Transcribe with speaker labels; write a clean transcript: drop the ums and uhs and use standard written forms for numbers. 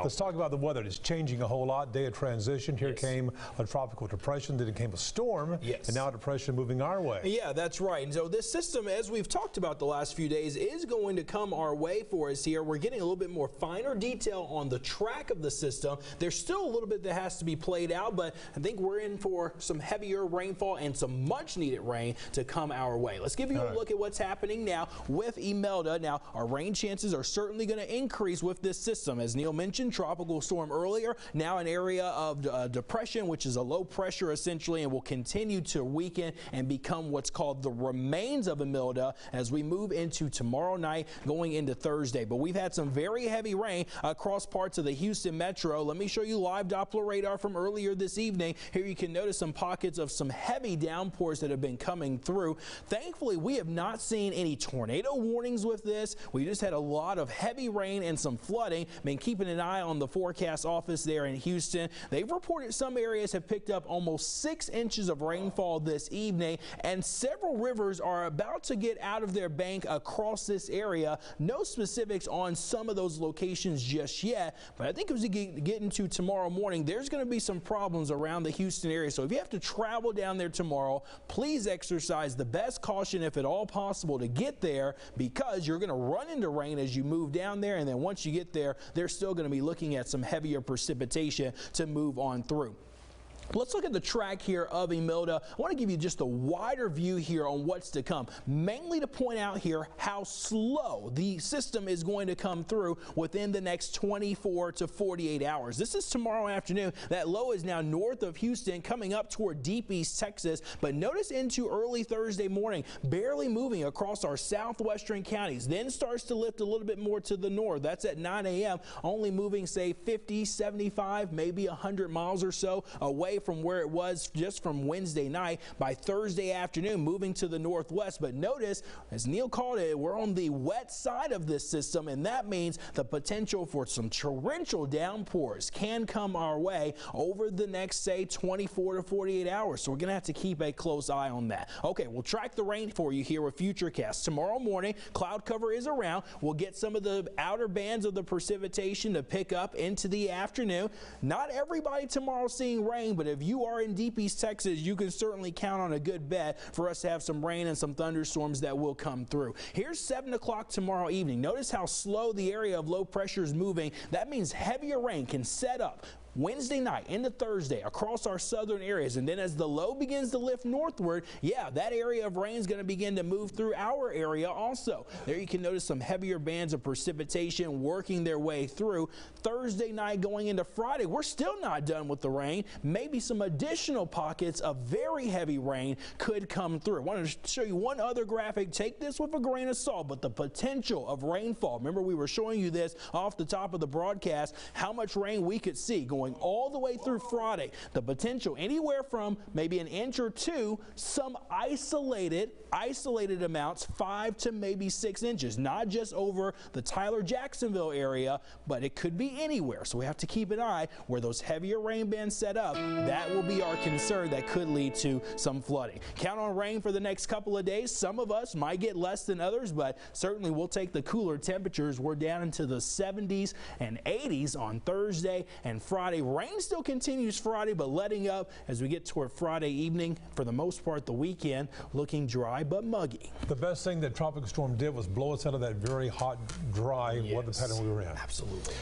Speaker 1: Let's talk about the weather. It's changing a whole lot. Day of transition. Here came a tropical depression, then it came a storm, and now a depression moving our way.
Speaker 2: Yeah, that's right. And so this system, as we've talked about the last few days, is going to come our way for us here. We're getting a little bit more finer detail on the track of the system. There's still a little bit that has to be played out, but I think we're in for some heavier rainfall and some much needed rain to come our way. Let's give you a look at what's happening now with Imelda. Now, our rain chances are certainly going to increase with this system. As Neil mentioned, tropical storm earlier, now an area of depression, which is a low pressure essentially, and will continue to weaken and become what's called the remains of Imelda as we move into tomorrow night going into Thursday. But we've had some very heavy rain across parts of the Houston metro. Let me show you live Doppler radar from earlier this evening. Here you can notice some pockets of some heavy downpours that have been coming through. Thankfully, we have not seen any tornado warnings with this. We just had a lot of heavy rain and some flooding. Been keeping an eye on the forecast office there in Houston. They've reported some areas have picked up almost 6 inches of rainfall this evening, and several rivers are about to get out of their bank across this area. No specifics on some of those locations just yet, but I think as we get into tomorrow morning, there's going to be some problems around the Houston area. So if you have to travel down there tomorrow, please exercise the best caution if at all possible to get there, because you're going to run into rain as you move down there, and then once you get there, they're still going to be looking at some heavier precipitation to move on through. Let's look at the track here of Imelda. I want to give you just a wider view here on what's to come, mainly to point out here how slow the system is going to come through within the next 24 to 48 hours. This is tomorrow afternoon. That low is now north of Houston, coming up toward deep East Texas, but notice into early Thursday morning, barely moving across our southwestern counties, then starts to lift a little bit more to the north. That's at 9 a.m., only moving, say, 50, 75, maybe 100 miles or so away from where it was just from Wednesday night. By Thursday afternoon, moving to the northwest. But notice, as Neil called it, we're on the wet side of this system, and that means the potential for some torrential downpours can come our way over the next, say, 24 to 48 hours. So we're going to have to keep a close eye on that. Okay, we'll track the rain for you here with Futurecast. Tomorrow morning, cloud cover is around. We'll get some of the outer bands of the precipitation to pick up into the afternoon. Not everybody tomorrow seeing rain, but if you are in deep East Texas, you can certainly count on a good bet for us to have some rain and some thunderstorms that will come through. Here's 7 o'clock tomorrow evening. Notice how slow the area of low pressure is moving. That means heavier rain can set up Wednesday night into Thursday across our southern areas. And then as the low begins to lift northward, yeah, that area of rain is going to begin to move through our area also. There you can notice some heavier bands of precipitation working their way through. Thursday night going into Friday, we're still not done with the rain. Maybe some additional pockets of very heavy rain could come through. I wanted to show you one other graphic. Take this with a grain of salt, but the potential of rainfall. Remember, we were showing you this off the top of the broadcast, how much rain we could see going all the way through Friday. The potential anywhere from maybe an inch or two, some isolated amounts, 5 to maybe 6 inches, not just over the Tyler-Jacksonville area, but it could be anywhere. So we have to keep an eye where those heavier rain bands set up. That will be our concern. That could lead to some flooding. Count on rain for the next couple of days. Some of us might get less than others, but certainly we'll take the cooler temperatures. We're down into the 70s and 80s on Thursday and Friday. Rain still continues Friday, but letting up as we get toward Friday evening. For the most part, the weekend looking dry but muggy.
Speaker 1: The best thing that Tropical Storm did was blow us out of that very hot, dry weather pattern we were in.
Speaker 2: Absolutely.